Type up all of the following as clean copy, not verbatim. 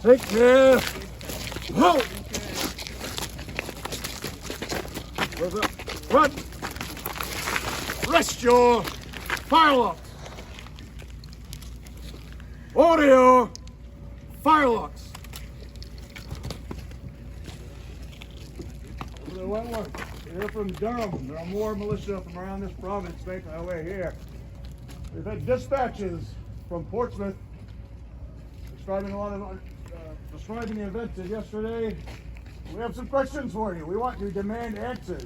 Take care. Whoa! Run! Rest your firelocks! Order your firelocks! Over to Wentworth. Here from Durham. There are more militia from around this province making their way here. We've had dispatches from Portsmouth describing describing the events of yesterday. We have some questions for you. We want you to demand answers.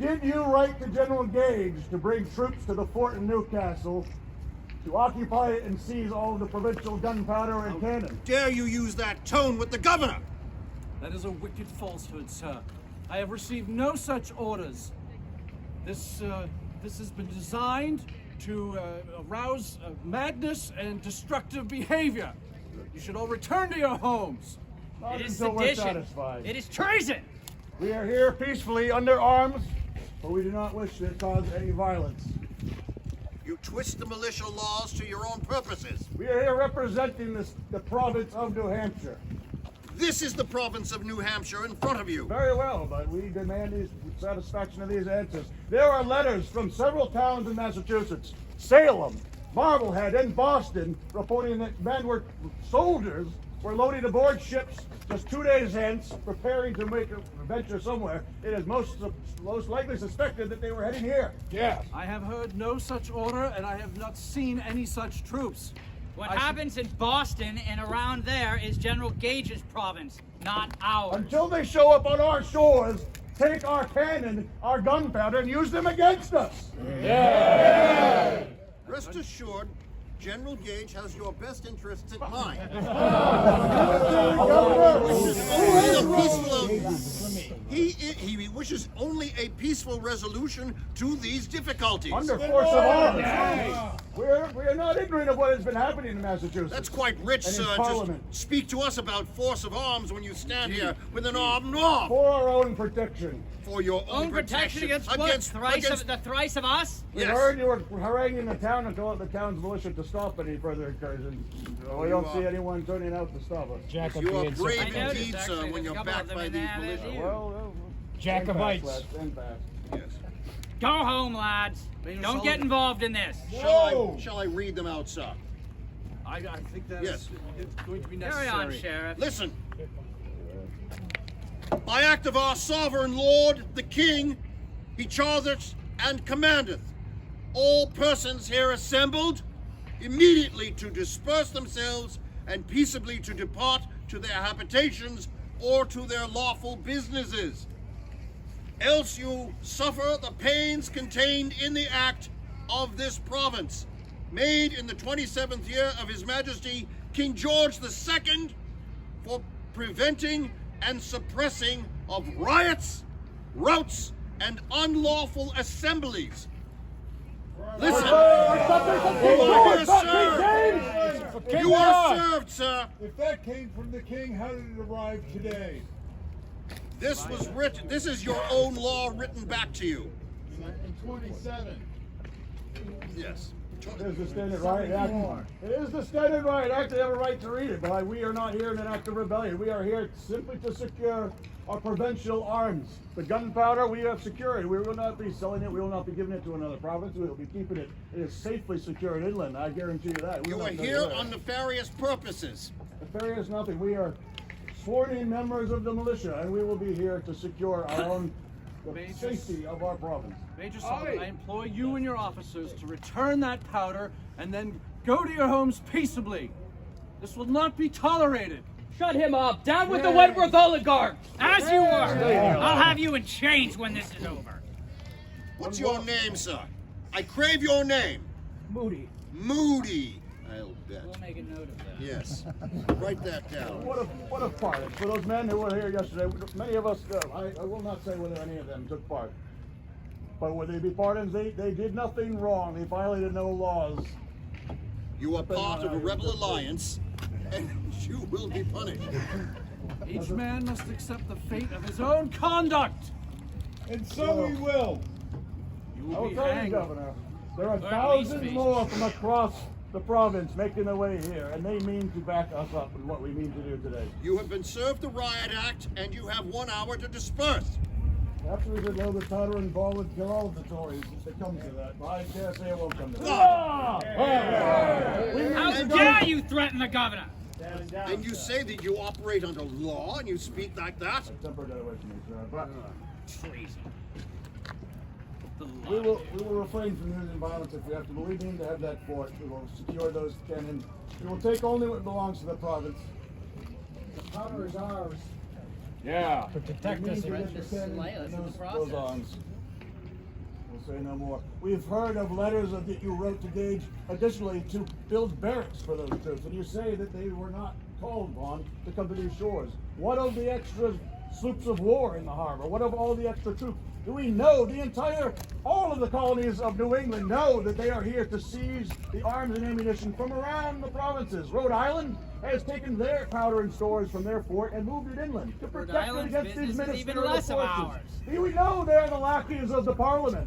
Did you write to General Gage to bring troops to the fort in Newcastle to occupy it and seize all of the provincial gunpowder and cannon? Dare you use that tone with the governor? That is a wicked falsehood, sir. I have received no such orders. This has been designed to arouse madness and destructive behavior. You should all return to your homes. Not It is until we're sedition. satisfied. It is treason. We are here peacefully under arms, but we do not wish to cause any violence. You twist the militia laws to your own purposes. We are here representing the province of New Hampshire. This is the province of New Hampshire in front of you. Very well, but we demand the satisfaction of these answers. There are letters from several towns in Massachusetts, Salem, Marblehead, and Boston, reporting that men were soldiers were loading aboard ships just 2 days hence, preparing to make a venture somewhere. It is most likely suspected that they were heading here. Yes. I have heard no such order, and I have not seen any such troops. What happens in Boston and around there is General Gage's province, not ours. Until they show up on our shores, take our cannon, our gunpowder, and use them against us. Rest assured, General Gage has your best interests at mind. He wishes only a peaceful resolution to these difficulties. Under force of arms. We are not ignorant of what has been happening in Massachusetts. That's quite rich, And in sir, to Parliament. speak to us about force of arms when you stand here with an armed mob. For our own protection. For your Own protection against what? The thrice of us? We Yes. heard you were haranguing the town and told the town's militia to stop any further incursions. We don't see anyone turning out to stop us. You are I brave noticed, indeed, actually, sir, when there's you're a couple backed of them by in these there that militia. do. Well, Jacobites. stand back. Yes. Go home, lads. Major Don't Sullivan. get involved in this. Shall I read them out, sir? I think that Yes. it's going to be Carry necessary. on, Sheriff. Listen. By act of our sovereign lord, the king, he charters and commandeth all persons here assembled immediately to disperse themselves and peaceably to depart to their habitations or to their lawful businesses. Else you suffer the pains contained in the act of this province, made in the 27th year of His Majesty King George II, for preventing and suppressing of riots, routs, and unlawful assemblies. Listen, you are served. You are served, sir. If that came from the king, how did it arrive today? This was written. This is your own law written back to you. In 27. Yes. It is the Standard Riot Act. It is the Standard Riot Act. They have a right to read it, but we are not here in an act of rebellion. We are here simply to secure our provincial arms. The gunpowder, we have secured. We will not be selling it. We will not be giving it to another province. We will be keeping it. It is safely secured inland. I guarantee you that. We You will are not here go there. on nefarious purposes. Nefarious nothing. We are sworn-in members of the militia, and we will be here to secure our own the Major- safety of our province. Major Sullivan, I implore you and your officers to return that powder and then go to your homes peaceably. This will not be tolerated. Shut him up. Down with the Wentworth oligarch. As you were. I'll have you in chains when this is over. What's your name, sir? I crave your name. Moody. Moody. I'll bet. We'll make a note of that. Yes. Write that down. What a pardon. For those men who were here yesterday, many of us, I will not say whether any of them took part. But would they be pardons? They did nothing wrong. They violated no laws. You are part of a rebel alliance, and you will be punished. Each man must accept the fate of his own conduct. And so we will. You I will will be tell you, hanged. Governor, there are Or at least thousands be. more from across the province, making their way here, and they mean to back us up in what we mean to do today. You have been served the riot act, and you have 1 hour to disperse. Perhaps we should load the powder and ball and kill all of the Tories if it comes to that. But I dare say it won't come to that. How dare you threaten the governor? And you say that you operate under law, and you speak like that? Temper that away from me, sir. But Treason. we will refrain from using violence if we have to. But we need to have that fort. We will secure those cannon. We will take only what belongs to the province. The powder is ours. Yeah. To protect We us need to against get the cannon Slay us and in the those process. arms. We'll say no more. We've heard of letters that you wrote to Gage, additionally, to build barracks for those troops, and you say that they were not called upon to come to these shores. What of the extra sloops of war in the harbor? What of all the extra troops? Do we know all of the colonies of New England know that they are here to seize the arms and ammunition from around the provinces? Rhode Island has taken their powder and stores from their fort and moved it inland to protect it Island's against these business is even ministerial less of forces. ours. We know they're the lackeys of the parliament.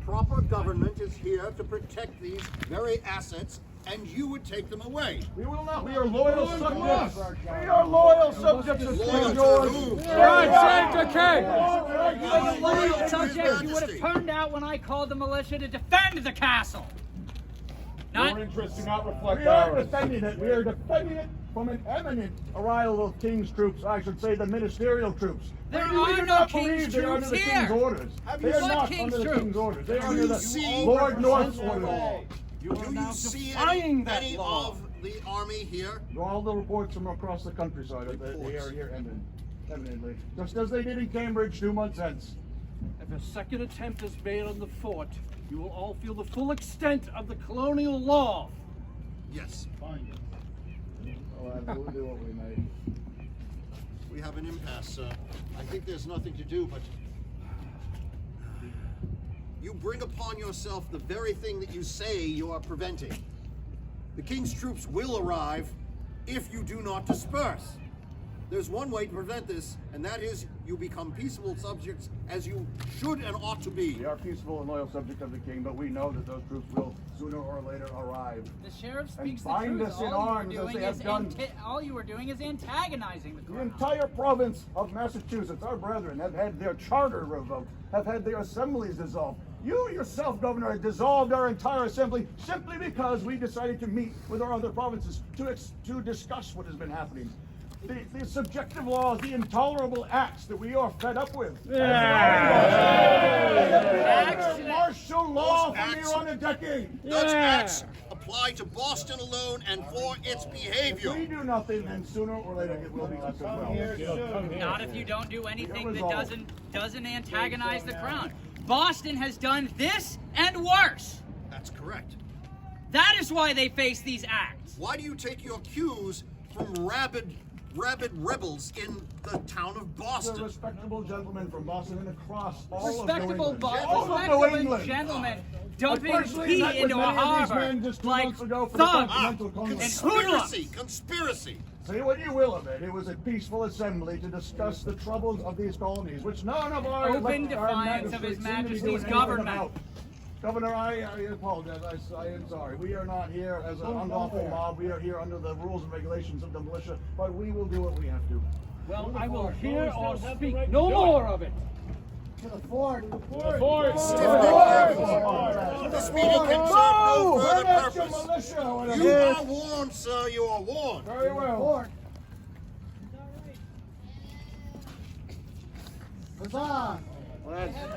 Proper government is here to protect these very assets, and you would take them away. We will not. We are loyal subjects. We are loyal subjects of Loyal King to George. whom? God save the king! The loyal His subject you would have Majesty. turned out when I called the militia to defend the castle. Your Not interests do not reflect We are ours. defending it. We are defending it from an imminent arrival of King's troops. I should say the ministerial troops. There We are do no not King's believe they are troops under the here. King's orders. They are What not King's under the troops? King's orders. They are Do under you the see- Lord North's orders. You are Do now you see defying that any law. of the army here? All the reports from across the countryside are that they are here eminently. Just as they did in Cambridge 2 months hence. If a second attempt is made on the fort, you will all feel the full extent of the colonial law. Yes. Oh, we'll do what we may. We have an impasse, sir. I think there's nothing to do but... You bring upon yourself the very thing that you say you are preventing. The King's troops will arrive if you do not disperse. There's one way to prevent this, and that is you become peaceable subjects as you should and ought to be. We are peaceful and loyal subjects of the King, but we know that those troops will sooner or later arrive. the sheriff And speaks the bind truth. us in All arms you were as doing they is have done. all you were doing is antagonizing the The crown. entire province of Massachusetts, our brethren, have had their charter revoked, have had their assemblies dissolved. You yourself, Governor, dissolved our entire assembly simply because we decided to meet with our other provinces to discuss what has been happening. The subjective laws, the intolerable acts that we are fed up with. Acts- Martial law Those for acts- near on a decade. Those acts apply to Boston alone and for its If we behavior. do nothing, then sooner or later it will be us as well. Not if you don't do anything that resolve. doesn't antagonize the crown. Boston has done this and worse. That's correct. That is why they face these acts. Why do you take your cues from rabid rebels in the town of The Boston? respectable gentlemen from Boston and across all of New Respectable, England. All of New respectable England. gentlemen I dumping personally pee met with into a many of these harbor men just 2 like months ago for the thugs. Continental Congress. Conspiracy! Conspiracy! Say what you will of it. It was a peaceful assembly to discuss the troubles of these colonies, which none of our Open our defiance of magistrates His seem to be Majesty's doing anything government. about. Governor, I apologize. I am sorry. We are not here as an unlawful mob. We are here under the rules and regulations of the militia, but we will do what we have to. Well, I will hear or speak no more of it. To the fort. This meeting can serve no further That's your purpose. militia. You are warned, sir. You are warned. Very well. Fort. Huzzah!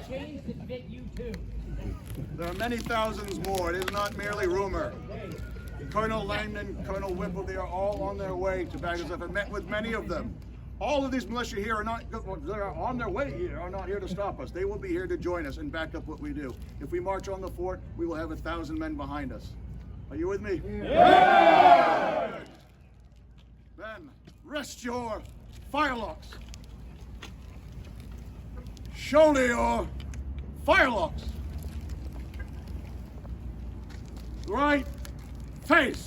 Change to fit you too. There are many thousands more. It is not merely rumor. Colonel Langdon, Colonel Whipple, they are all on their way to Baghdad. I've met with many of them. All of these militia here are not, they're on their way here, are not here to stop us. They will be here to join us and back up what we do. If we march on the fort, we will have 1,000 men behind us. Are you with me? Yeah! Then, rest your firelocks. Shoulder your firelocks. Right face.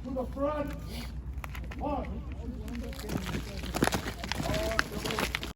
To the front. One.